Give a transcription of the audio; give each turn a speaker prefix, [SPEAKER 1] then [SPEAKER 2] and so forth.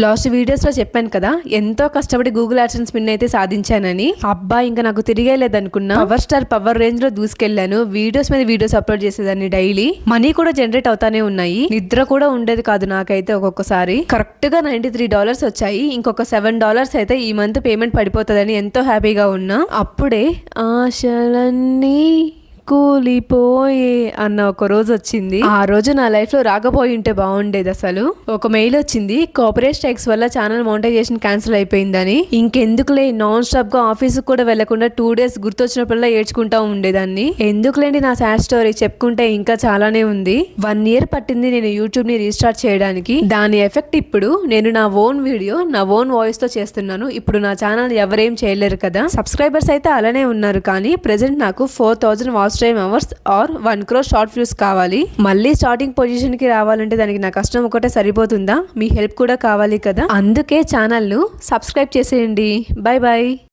[SPEAKER 1] Last వీడియోస్లో చెప్పాను కదా ఎంతో కష్టపడి గూగుల్ యాడ్సెన్స్ విన్ అయితే సాధించానని. అబ్బా ఇంకా నాకు తిరిగే లేదనుకున్నా. పవర్ స్టార్ పవర్ రేంజ్ లో దూసుకెళ్లాను. వీడియోస్ మీద వీడియోస్ అప్లోడ్ చేసేదాన్ని డైలీ. మనీ కూడా జనరేట్ అవుతానే ఉన్నాయి. నిద్ర కూడా ఉండేది కాదు నాకైతే. ఒక్కొక్కసారి కరెక్ట్ గా $93 వచ్చాయి. ఇంకొక $7 అయితే ఈ మంత్ పేమెంట్ పడిపోతుందని ఎంతో హ్యాపీగా ఉన్నా. అప్పుడే ఆశలన్నీ కూలిపోయే అన్న ఒక రోజు వచ్చింది. ఆ రోజు నా లైఫ్ లో రాకపోయి ఉంటే బాగుండేది. అసలు ఒక మెయిల్ వచ్చింది, కార్పొరేట్ స్ట్రైక్స్ వల్ల ఛానల్ మోనిటైజేషన్ క్యాన్సిల్ అయిపోయిందని. ఇంకెందుకులే నాన్ స్టాప్ గా ఆఫీస్ కూడా వెళ్లకుండా 2 days గుర్తొచ్చినప్పుడల్లా ఏడ్చుకుంటా ఉండేదాన్ని. ఎందుకులేండి నా సాడ్ స్టోరీ చెప్పుకుంటే ఇంకా చాలానే ఉంది. 1 year పట్టింది నేను యూట్యూబ్ ని రీస్టార్ట్ చేయడానికి. దాని ఎఫెక్ట్ ఇప్పుడు నేను నా ఓన్ వీడియో నా ఓన్ వాయిస్ తో చేస్తున్నాను. ఇప్పుడు నా ఛానల్ ఎవరేం చేయలేరు కదా. సబ్స్క్రైబర్స్ అయితే అలానే ఉన్నారు, కానీ ప్రెసెంట్ నాకు 4000 watch time hours are 1 crore short views కావాలి. మళ్ళీ స్టార్టింగ్ పొజిషన్ కి రావాలంటే దానికి నా కష్టం ఒకటే సరిపోతుందా? మీ హెల్ప్ కూడా కావాలి కదా. అందుకే ఛానల్ ను సబ్స్క్రైబ్ చేసేయండి. By by.